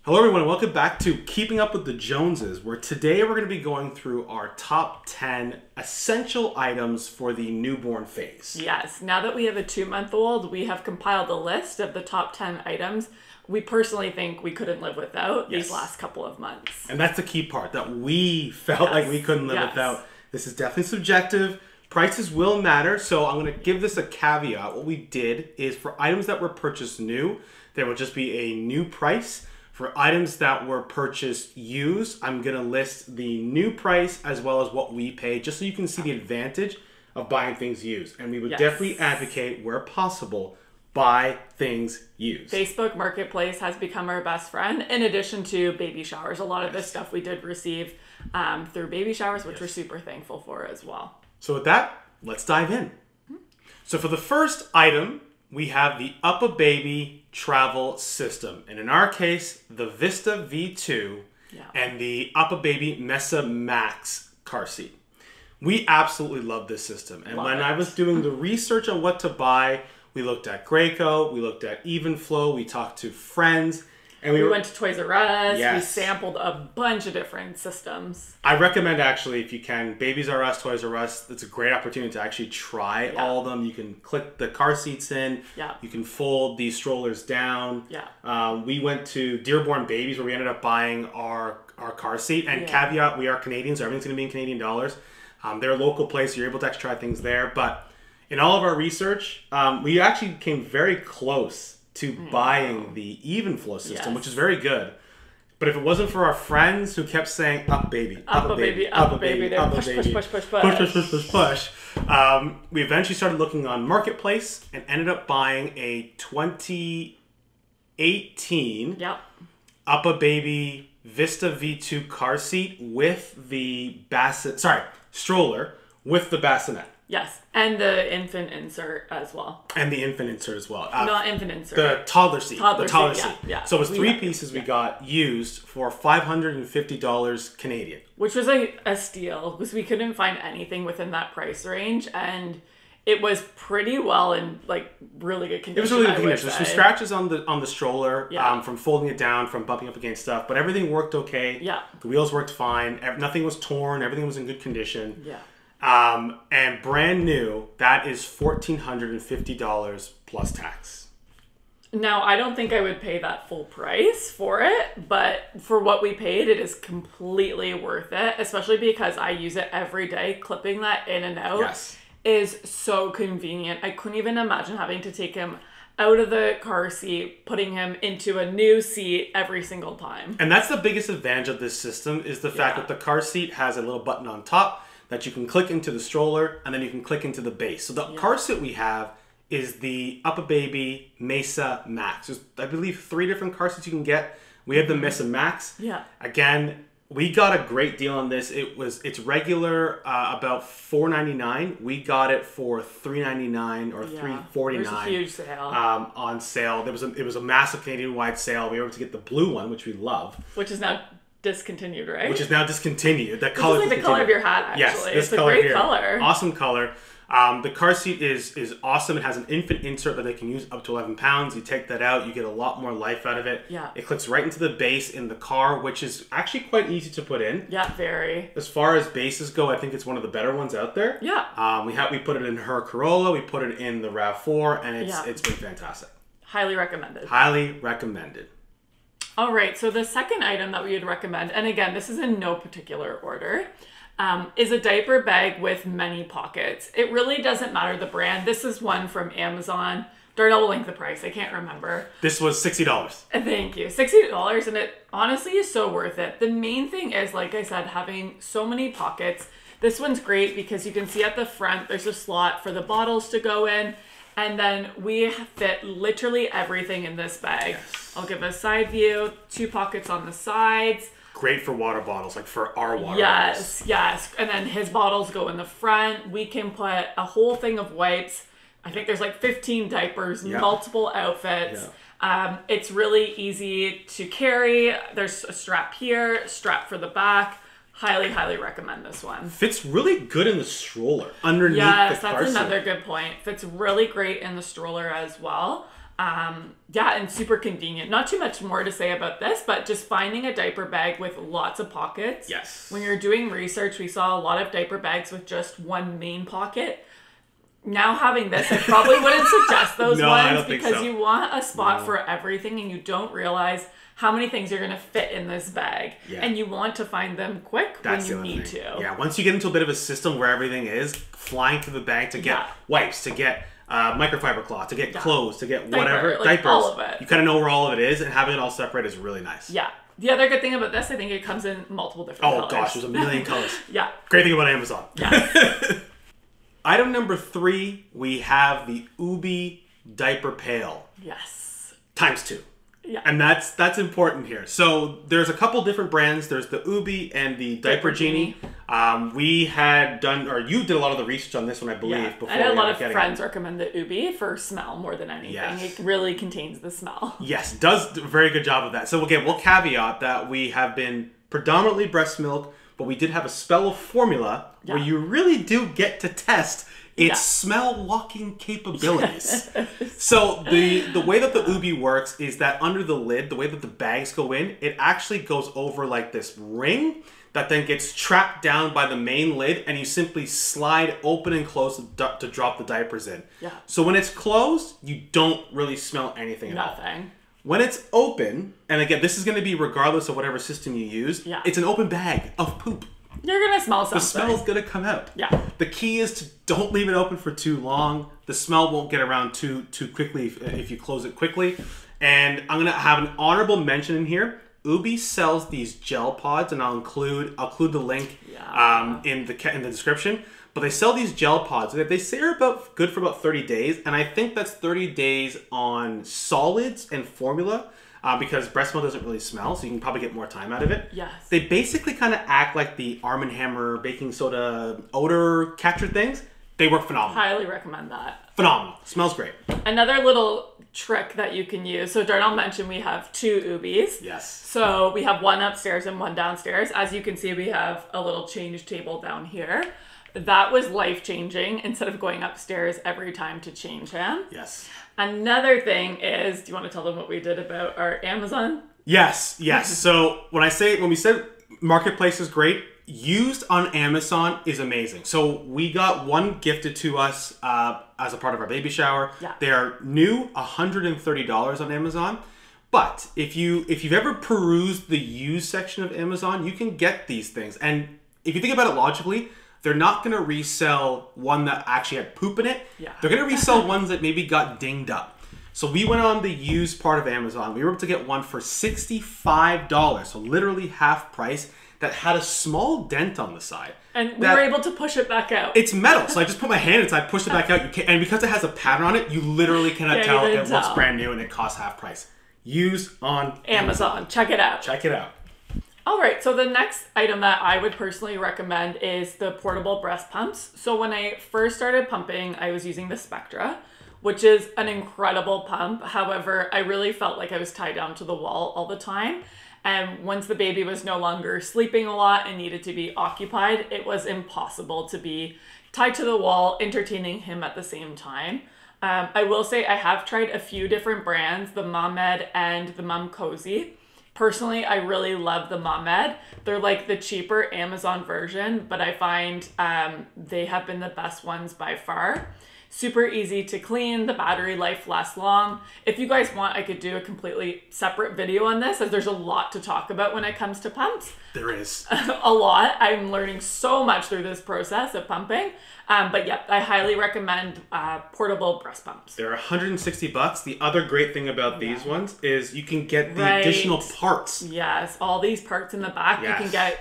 Hello everyone and welcome back to Keeping Up with the Joneses, where today we're going to be going through our top 10 essential items for the newborn phase. Yes, now that we have a 2-month-old, we have compiled a list of the top 10 items we personally think we couldn't live without these last couple of months. And that's the key part, that we felt like we couldn't live without. This is definitely subjective. Prices will matter, so I'm going to give this a caveat. What we did is for items that were purchased new, there will just be a new price. For items that were purchased used, I'm going to list the new price as well as what we paid, just so you can see the advantage of buying things used. And we would definitely advocate, where possible, buy things used. Facebook Marketplace has become our best friend, in addition to baby showers. A lot of this stuff we did receive through baby showers, which we're super thankful for as well. So with that, let's dive in. So for the first item, we have the Uby travel system. And in our case, the Vista V2 and the Uby Mesa Max car seat. We absolutely love this system. And when I was doing the research on what to buy, we looked at Graco, we looked at Evenflow, we talked to friends. And we went to Toys R Us, we sampled a bunch of different systems. I recommend, actually, if you can, Babies R Us, Toys R Us, it's a great opportunity to actually try all of them. You can click the car seats in, you can fold these strollers down. We went to Dearborn Babies, where we ended up buying our car seat. And caveat, we are Canadians, so everything's going to be in Canadian dollars. They're a local place, so you're able to actually try things there. But in all of our research, we actually came very close to buying the Evenflow system, which is very good. But if it wasn't for our friends who kept saying, up baby, up a baby, up a baby, up a baby, push, push, push, push, we eventually started looking on Marketplace and ended up buying a 2018 Uby Vista V2 car seat with the stroller with the bassinet. Yes, and the infant insert as well. And the infant insert as well. Not infant insert. The toddler seat. The toddler seat. Yeah. So it was 3 pieces we got used for $550 Canadian. Which was a steal, because we couldn't find anything within that price range, and it was pretty well in really good condition. It was really good condition. There's some scratches on the stroller from folding it down, from bumping up against stuff, but everything worked okay. Yeah. The wheels worked fine. Nothing was torn. Everything was in good condition. Yeah. And brand new, that is $1,450 plus tax. Now, I don't think I would pay that full price for it, but for what we paid, it is completely worth it, especially because I use it every day. Clipping that in and out is so convenient. I couldn't even imagine having to take him out of the car seat, putting him into a new seat every single time. And that's the biggest advantage of this system, is the fact that the car seat has a little button on top that you can click into the stroller, and then you can click into the base. So the car seat we have is the Uby Mesa Max. There's, I believe, 3 different car seats you can get. We have the Mesa Max. Yeah. Again, we got a great deal on this. It's regular about $4.99. We got it for $3.99 or $3.49. There's a huge sale. On sale. It was a massive Canadian-wide sale. We were able to get the blue one, which we love. Which is now discontinued, right? Which is now discontinued. The color is like the color of your hat, actually. Yes, it's a great color. Awesome color. The car seat is awesome. It has an infant insert that they can use up to 11 pounds. You take that out, you get a lot more life out of it. Yeah. It clicks right into the base in the car, which is actually quite easy to put in. Yeah, very. As far as bases go, I think it's one of the better ones out there. Yeah. We put it in her Corolla, we put it in the RAV4, and it's been fantastic. Highly recommended. Highly recommended. All right, so the second item that we would recommend, and again, this is in no particular order, is a diaper bag with many pockets. It really doesn't matter the brand. This is one from Amazon. Darnell will link the price. I can't remember. This was $60. Thank you. $60, and it honestly is so worth it. The main thing is, like I said, having so many pockets. This one's great because you can see at the front, there's a slot for the bottles to go in. And then we fit literally everything in this bag. I'll give a side view, 2 pockets on the sides. Great for water bottles, like for our water bottles. Yes. And then his bottles go in the front. We can put a whole thing of wipes. I think there's like 15 diapers, multiple outfits. It's really easy to carry. There's a strap here, strap for the back. Highly, highly recommend this one. Fits really good in the stroller underneath the car seat. Yes, that's another good point. Fits really great in the stroller as well. Yeah, and super convenient. Not too much more to say about this, but just finding a diaper bag with lots of pockets. Yes. When you're doing research, we saw a lot of diaper bags with just one main pocket. Now having this, I probably wouldn't suggest those ones because you want a spot for everything and you don't realize how many things you're going to fit in this bag. Yeah. And you want to find them quick when you need to. Yeah, once you get into a bit of a system where everything is, flying to the bag to get wipes, to get microfiber cloth, to get clothes, to get whatever, diapers. All of it. You kind of know where all of it is, and having it all separate is really nice. Yeah. The other good thing about this, I think it comes in multiple different colors. Oh gosh, there's a million colors. Yeah. Great thing about Amazon. Yeah. Item number 3, we have the Uby Diaper Pail. Yes. ×2. Yeah. And that's important here. So there's a couple different brands. There's the Uby and the Diaper Genie. We had done, or you did a lot of the research on this one, I believe. Yeah. Before I had a lot of friends recommend the Uby for smell more than anything. Yes. It really contains the smell. Yes, does a very good job of that. So again, we'll caveat that we have been predominantly breast milk, but we did have a spell of formula where you really do get to test its smell walking capabilities. So the way that the Uby works is that under the lid, the way that the bags go in, it actually goes over like this ring that then gets trapped down by the main lid, and you simply slide open and close to drop the diapers in. Yeah. So when it's closed, you don't really smell anything at all. Nothing. When it's open, and again, this is going to be regardless of whatever system you use, it's an open bag of poop. You're going to smell something. The smell's going to come out. Yeah. The key is to don't leave it open for too long. The smell won't get around too quickly if you close it quickly. And I'm going to have an honorable mention in here. Uby sells these gel pods, and I'll include the link in the description. But they sell these gel pods. They say are good for about 30 days, and I think that's 30 days on solids and formula. Because breast milk doesn't really smell, so you can probably get more time out of it. Yes. They basically kind of act like the Arm & Hammer baking soda odor catcher things. They work phenomenal. Highly recommend that. Phenomenal. Smells great. Another little trick that you can use. So Darnell mentioned we have 2 Ubys. Yes. So we have one upstairs and one downstairs. As you can see, we have a little change table down here. That was life-changing instead of going upstairs every time to change him. Yes. Another thing is, do you want to tell them what we did about our Amazon? Yes. So when we said marketplace is great, used on Amazon is amazing. So we got one gifted to us as a part of our baby shower. Yeah. They are new, $130 on Amazon. But if you've ever perused the used section of Amazon, you can get these things. And if you think about it logically, they're not going to resell one that actually had poop in it. Yeah. They're going to resell ones that maybe got dinged up. So we went on the used part of Amazon. We were able to get one for $65, so literally half price, that had a small dent on the side. And we were able to push it back out. It's metal, so I just put my hand inside, pushed it back out. And because it has a pattern on it, you literally cannot tell it looks brand new and it costs half price. Used on Amazon. Check it out. Check it out. All right, so the next item that I would personally recommend is the portable breast pumps. So when I first started pumping, I was using the Spectra, which is an incredible pump. However, I really felt like I was tied down to the wall all the time. And once the baby was no longer sleeping a lot and needed to be occupied, it was impossible to be tied to the wall, entertaining him at the same time. I will say I have tried a few different brands, the Momed and the Mom Cozy. Personally, I really love the Momed. They're like the cheaper Amazon version, but I find they have been the best ones by far. Super easy to clean. The battery life lasts long. If you guys want, I could do a completely separate video on this, as there's a lot to talk about when it comes to pumps. There is. A lot. I'm learning so much through this process of pumping. But yeah, I highly recommend portable breast pumps. They're $160. The other great thing about these ones is you can get the additional parts. Yes, all these parts in the back. Yes. You can get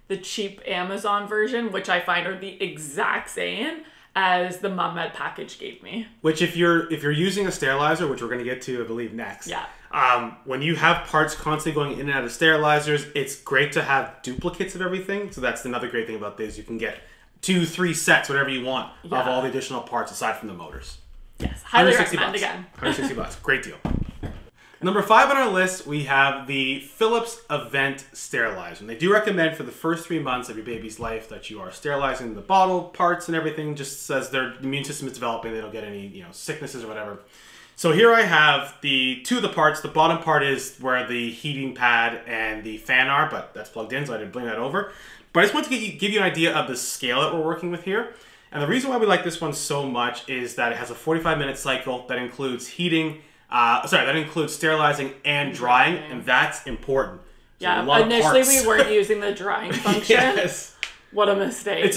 the cheap Amazon version, which I find are the exact same as the Momed package gave me. Which if you're using a sterilizer, which we're going to get to, I believe, next. Yeah. When you have parts constantly going in and out of sterilizers, it's great to have duplicates of everything. So that's another great thing about this. You can get 2-3 sets, whatever you want, of all the additional parts aside from the motors. Yes, highly recommend again. $160, great deal. Number 5 on our list, we have the Philips Event Sterilizer. And they do recommend for the first 3 months of your baby's life that you are sterilizing the bottle parts and everything, just as their immune system is developing, they don't get any sicknesses or whatever. So here I have two of the parts. The bottom part is where the heating pad and the fan are, but that's plugged in, so I didn't bring that over. But I just want to give you an idea of the scale that we're working with here. And the reason why we like this one so much is that it has a 45-minute cycle that includes heating, that includes sterilizing and drying, and that's important. So yeah, initially we weren't using the drying function. Yes. What a mistake.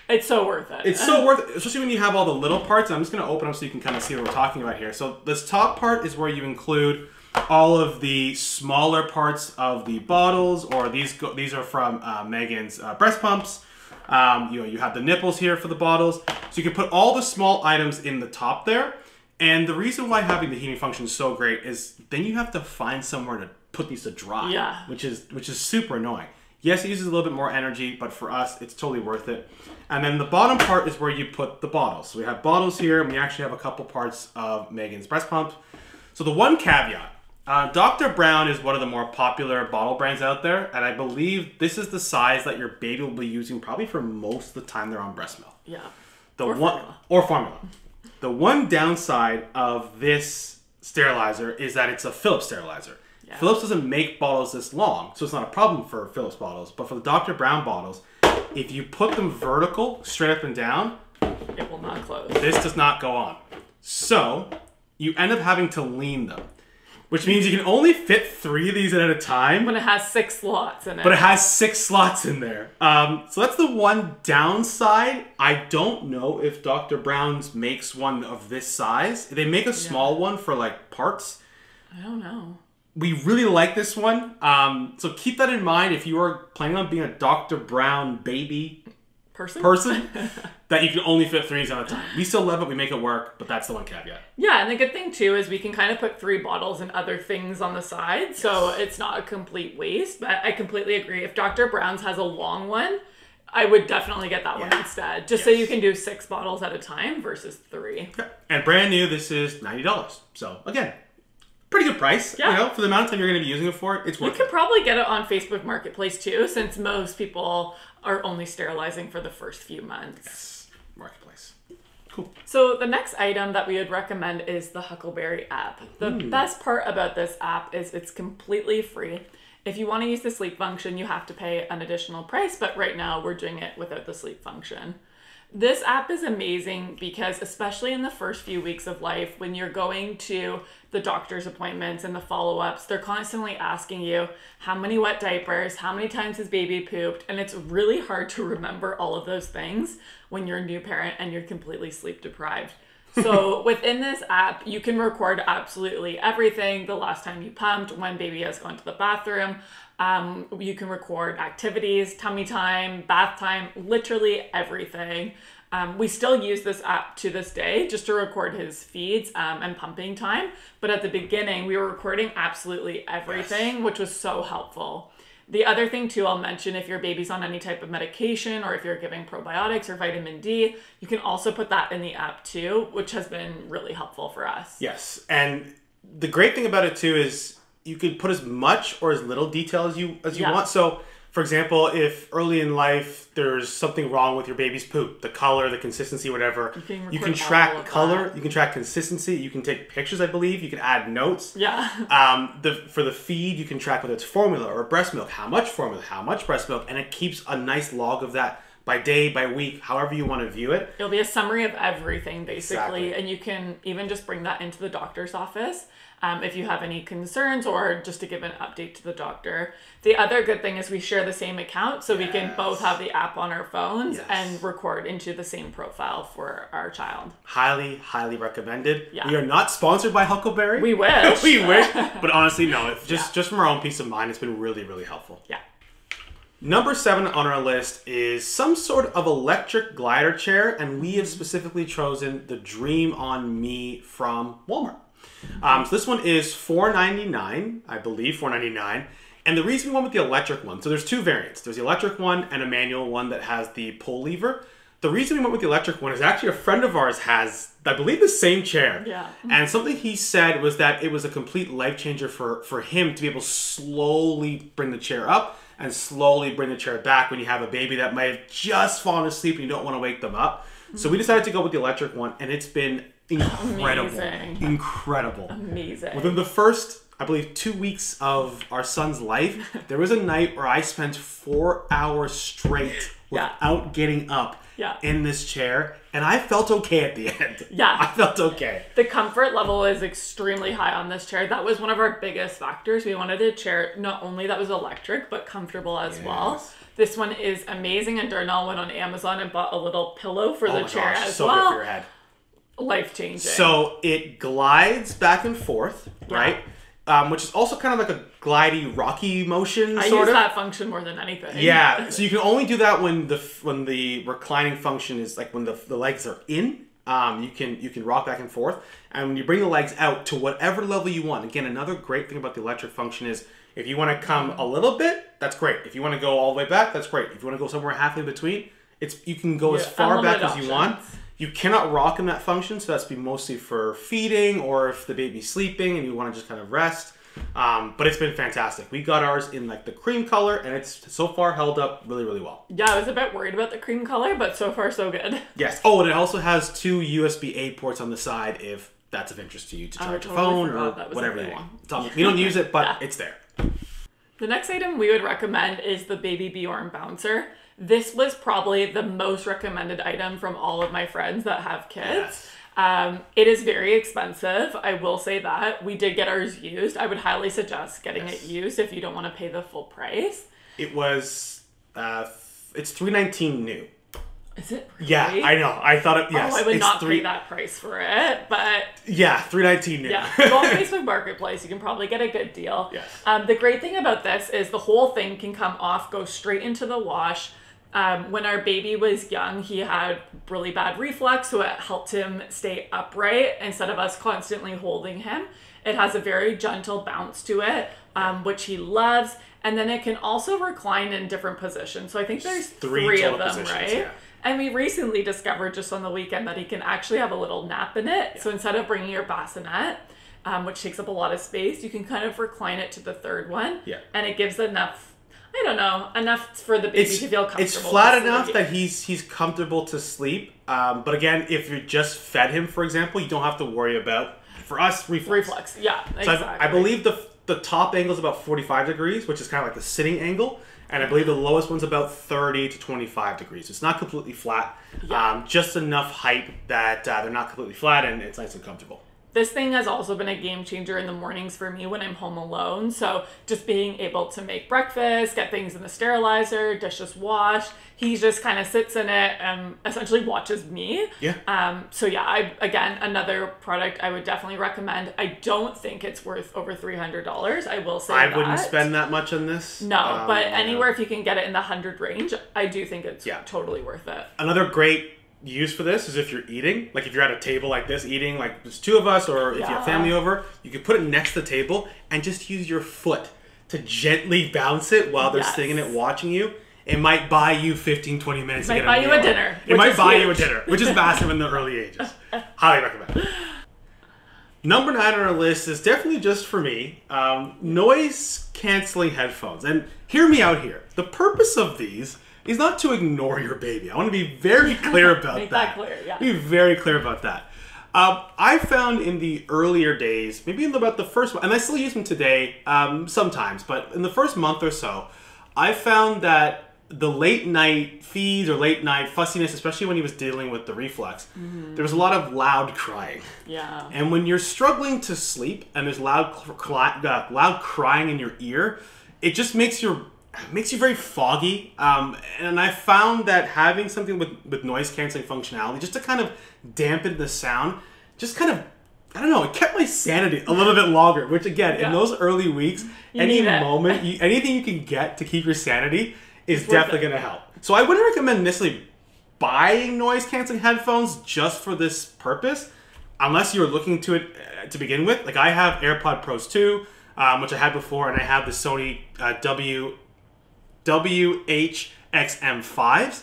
It's so worth it. It's so worth it, especially when you have all the little parts. I'm just going to open up so you can kind of see what we're talking about here. So this top part is where you include all of the smaller parts of the bottles, or these are from Megan's breast pumps. You have the nipples here for the bottles. So you can put all the small items in the top there. And the reason why having the heating function is so great is then you have to find somewhere to put these to dry, which is super annoying. Yes, it uses a little bit more energy, but for us, it's totally worth it. And then the bottom part is where you put the bottles. So we have bottles here, and we actually have a couple parts of Megan's breast pump. So the one caveat, Dr. Brown is one of the more popular bottle brands out there, and I believe this is the size that your baby will be using probably for most of the time they're on breast milk. Yeah. Or formula. The one downside of this sterilizer is that it's a Philips sterilizer. Yeah. Philips doesn't make bottles this long, so it's not a problem for Philips bottles. But for the Dr. Brown bottles, if you put them vertical, straight up and down, it will not close. This does not go on. So you end up having to lean them, which means you can only fit 3 of these in at a time. When it has 6 slots in it. But it has 6 slots in there. So that's the one downside. I don't know if Dr. Brown's makes one of this size. They make a small one for like parts. I don't know. We really like this one. So keep that in mind if you are planning on being a Dr. Brown baby person that you can only fit 3 at a time. We still love it. We make it work, but that's the one caveat. Yeah, and the good thing too is we can kind of put 3 bottles and other things on the side, so it's not a complete waste. But I completely agree. If Dr. Brown's has a long one, I would definitely get that one instead, just so you can do 6 bottles at a time versus 3. Yeah. And brand new, this is $90. So again, pretty good price. Yeah. You know, for the amount of time you're going to be using it for, it's worth it. You could probably get it on Facebook Marketplace too, since most people are only sterilizing for the first few months. Yes, Marketplace. Cool. So the next item that we would recommend is the Huckleberry app. The best part about this app is it's completely free. If you want to use the sleep function, you have to pay an additional price, but right now we're doing it without the sleep function. This app is amazing because especially in the first few weeks of life, when you're going to the doctor's appointments and the follow-ups, they're constantly asking you how many wet diapers, how many times has baby pooped, and it's really hard to remember all of those things when you're a new parent and you're completely sleep deprived. So within this app, you can record absolutely everything. The last time you pumped, when baby has gone to the bathroom. You can record activities, tummy time, bath time, literally everything. We still use this app to this day just to record his feeds and pumping time. But at the beginning, we were recording absolutely everything, which was so helpful. The other thing too, I'll mention, if your baby's on any type of medication or if you're giving probiotics or vitamin D, you can also put that in the app too, which has been really helpful for us. Yes. And the great thing about it too is you can put as much or as little detail as you want. So for example, if early in life there's something wrong with your baby's poop, the color, the consistency, whatever, you can track color, you can track consistency, you can take pictures, I believe, you can add notes. Yeah. For the feed, you can track whether it's formula or breast milk, how much formula, how much breast milk, and it keeps a nice log of that by day, by week, however you want to view it. It'll be a summary of everything, basically, and you can even just bring that into the doctor's office. If you have any concerns or just to give an update to the doctor. The other good thing is we share the same account, so we can both have the app on our phones and record into the same profile for our child. Highly, highly recommended. Yeah. We are not sponsored by Huckleberry. We wish. We wish. But honestly, no. Just from our own peace of mind, it's been really, really helpful. Yeah. Number 7 on our list is some sort of electric glider chair, and we have specifically chosen the Dream on Me from Walmart. So this one is $4.99, I believe, $4.99. And the reason we went with the electric one, so there's 2 variants. There's the electric one and a manual one that has the pull lever. The reason we went with the electric one is actually a friend of ours has, I believe, the same chair. Yeah. And something he said was that it was a complete life changer for him to be able to slowly bring the chair up and slowly bring the chair back when you have a baby that might have just fallen asleep and you don't want to wake them up. So we decided to go with the electric one, and it's been incredible. Amazing. Incredible. Amazing. Within the first, I believe, 2 weeks of our son's life, there was a night where I spent 4 hours straight without getting up in this chair, and I felt okay at the end. Yeah. I felt okay. The comfort level is extremely high on this chair. That was one of our biggest factors. We wanted a chair not only that was electric, but comfortable as well. This one is amazing, and Darnell went on Amazon and bought a little pillow for the chair as well. So good for your head. Life-changing. So it glides back and forth, right? Which is also kind of like a glidey, rocky motion. I use that function more than anything. Yeah, so you can only do that when the reclining function is like when the legs are in. You can rock back and forth, and when you bring the legs out to whatever level you want. Again, another great thing about the electric function is if you want to come a little bit, that's great. If you want to go all the way back, that's great. If you want to go somewhere halfway between, you can go as far back as you want. You cannot rock in that function, so that's be mostly for feeding or if the baby's sleeping and you want to just kind of rest. But it's been fantastic. We got ours in like the cream color, and it's so far held up really, really well. Yeah, I was a bit worried about the cream color, but so far so good. Yes. Oh, and it also has 2 USB-A ports on the side if that's of interest to you to charge your phone or whatever you want. We don't use it, but it's there. The next item we would recommend is the Baby Bjorn Bouncer. This was probably the most recommended item from all of my friends that have kids. It is very expensive. I will say that. We did get ours used. I would highly suggest getting it used if you don't want to pay the full price. It was, it's $319 new. Is it really? Yeah, I know. I thought it, yes. Oh, I would not pay that price for it, but... Yeah, $319 new. Yeah, go on Facebook Marketplace. You can probably get a good deal. Yes. The great thing about this is the whole thing can come off, go straight into the wash. When our baby was young, he had really bad reflux, so it helped him stay upright instead of us constantly holding him. It has a very gentle bounce to it, which he loves. And then it can also recline in different positions. So I think there's three of them, right? Yeah. And we recently discovered just on the weekend that he can actually have a little nap in it. Yeah. So instead of bringing your bassinet, which takes up a lot of space, you can kind of recline it to the third one. Yeah. And it gives enough... I don't know, enough for the baby to feel comfortable. It's flat enough that he's comfortable to sleep. But again, if you just fed him, for example, you don't have to worry about, for us, reflux. Yeah, exactly. So I believe the top angle is about 45 degrees, which is kind of like the sitting angle. And I believe the lowest one's about 30 to 25 degrees. It's not completely flat. Yeah. Just enough height that they're not completely flat and it's nice and comfortable. This thing has also been a game changer in the mornings for me when I'm home alone. So just being able to make breakfast, get things in the sterilizer, dishes washed. He just kind of sits in it and essentially watches me. Yeah. So yeah, again, another product I would definitely recommend. I don't think it's worth over $300. I will say that. I wouldn't spend that much on this. No, but anywhere if you can get it in the 100 range, I do think it's totally worth it. Another great use for this is if you're eating, like if you're at a table like this eating, like there's 2 of us, or if you have family over, you can put it next to the table and just use your foot to gently bounce it while they're sitting in it watching you. It might buy you 15-20 minutes to get a meal. It might buy you a dinner. It might buy you a dinner, which is massive in the early ages. Highly recommend. Number 9 on our list is definitely just for me, noise canceling headphones. And hear me out here. The purpose of these is not to ignore your baby. I want to be very clear about Make that clear, yeah. Be very clear about that. I found in the earlier days, maybe in about the first month, and I still use them today sometimes, but in the first month or so, I found that the late night feeds or late night fussiness, especially when he was dealing with the reflux, there was a lot of loud crying. Yeah. And when you're struggling to sleep and there's loud crying in your ear, it just makes you very foggy, and I found that having something with noise cancelling functionality, just to kind of dampen the sound, just kind of, I don't know, it kept my sanity a little bit longer, which again, in those early weeks, anything you can get to keep your sanity is definitely going to help. So I wouldn't recommend necessarily buying noise cancelling headphones just for this purpose, unless you're looking to it to begin with. Like I have AirPod Pros 2, which I had before, and I have the Sony WH-XM5s.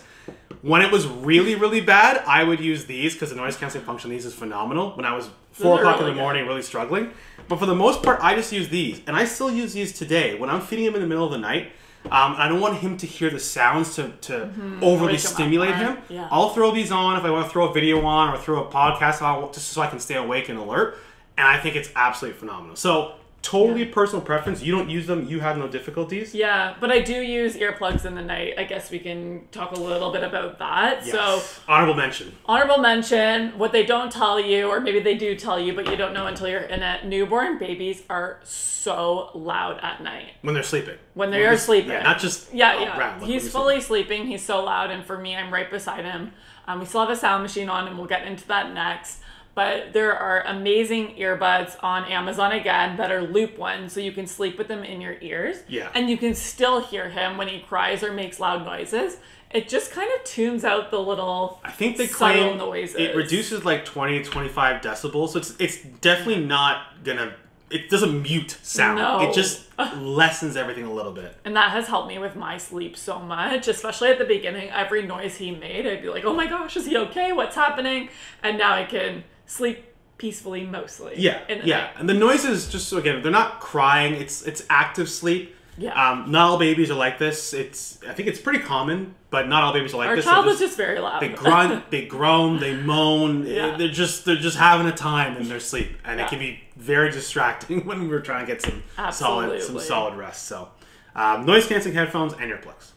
When it was really, really bad, I would use these because the noise cancelling function of these is phenomenal. When I was 4 o'clock in the morning really struggling. But for the most part, I just use these. And I still use these today. When I'm feeding him in the middle of the night, I don't want him to hear the sounds to overly stimulate him. Yeah. I'll throw these on if I want to throw a video on or throw a podcast on just so I can stay awake and alert. And I think it's absolutely phenomenal. So totally personal preference. You don't use them. You have no difficulties. Yeah, but I do use earplugs in the night. I guess we can talk a little bit about that. Yes. So honorable mention. Honorable mention. What they don't tell you, or maybe they do tell you, but you don't know until you're in it. Newborn babies are so loud at night. When they're sleeping. When they are sleeping. Yeah, not just around. He's fully sleeping. He's so loud. And for me, I'm right beside him. We still have a sound machine on, and we'll get into that next. But there are amazing earbuds on Amazon again that are loop ones, so you can sleep with them in your ears. Yeah. And you can still hear him when he cries or makes loud noises. It just kind of tunes out the little subtle noises. It reduces like 20 to 25 decibels, so it's definitely not gonna... It doesn't mute sound. No. It just lessens everything a little bit. And that has helped me with my sleep so much, especially at the beginning. Every noise he made, I'd be like, oh my gosh, is he okay? What's happening? And now I can sleep peacefully mostly. Yeah, yeah. And the noises, just so again, they're not crying. It's active sleep. Yeah. Not all babies are like this. I think it's pretty common, but not all babies are like this. Our child was just very loud. They grunt, they groan, they moan. Yeah. They're just having a time in their sleep, and it can be very distracting when we're trying to get some solid rest. So, noise canceling headphones and earplugs.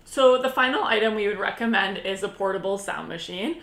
So the final item we would recommend is a portable sound machine.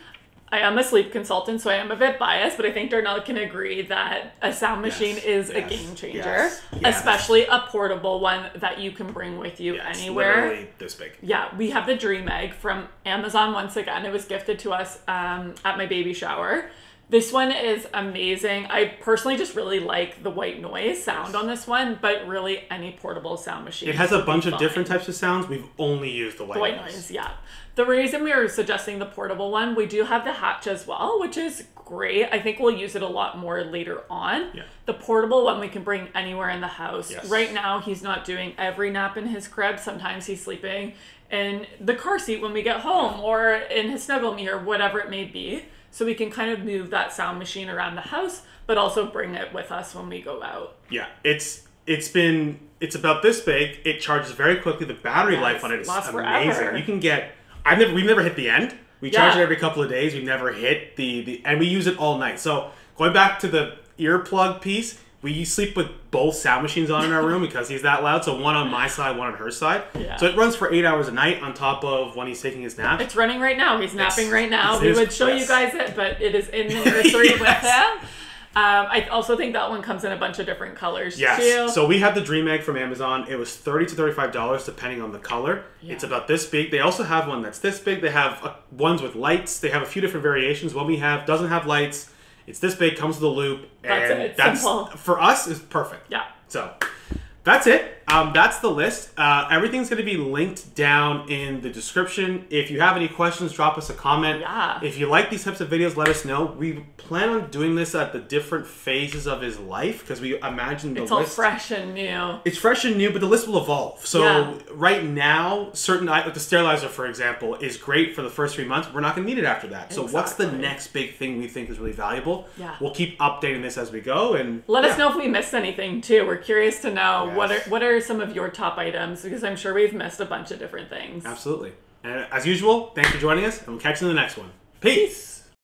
I am a sleep consultant, so I am a bit biased, but I think Darnell can agree that a sound machine is a game changer, especially a portable one that you can bring with you anywhere. Literally this big. Yeah, we have the Dream Egg from Amazon once again. It was gifted to us at my baby shower. This one is amazing. I personally just really like the white noise sound on this one, but really any portable sound machine. It has a bunch of different types of sounds. We've only used the white noise. Yeah. The reason we are suggesting the portable one, we do have the Hatch as well, which is great. I think we'll use it a lot more later on. Yeah. The portable one we can bring anywhere in the house. Yes. Right now, he's not doing every nap in his crib. Sometimes he's sleeping in the car seat when we get home or in his Snuggle Me or whatever it may be. So we can kind of move that sound machine around the house, but also bring it with us when we go out. Yeah, it's about this big. It charges very quickly. The battery life on it is amazing. Forever. You can get... We've never hit the end. We charge it every couple of days. We've never hit and we use it all night. So going back to the earplug piece, we sleep with both sound machines on in our room because he's that loud. So one on my side, one on her side. Yeah. So it runs for 8 hours a night on top of when he's taking his nap. It's running right now. He's napping right now. We would show you guys it, but it is in the nursery with him. I also think that one comes in a bunch of different colors too. So we have the Dream Egg from Amazon. It was $30 to $35 depending on the color. Yeah. It's about this big. They also have one that's this big. They have ones with lights. They have a few different variations. One we have doesn't have lights. It's this big, comes with a loop. That's simple. For us, is perfect. Yeah. So that's it. That's the list. Everything's going to be linked down in the description. If you have any questions, drop us a comment. Yeah. If you like these types of videos, let us know. We plan on doing this at the different phases of his life because we imagine the list... It's all fresh and new. It's fresh and new, but the list will evolve. So right now, like the sterilizer, for example, is great for the first 3 months. We're not going to need it after that. So what's the next big thing we think is really valuable? Yeah. We'll keep updating this as we go. And let us know if we missed anything, too. We're curious to know what are some of your top items, because I'm sure we've missed a bunch of different things. Absolutely. And as usual, thanks for joining us, and we'll catch you in the next one. Peace.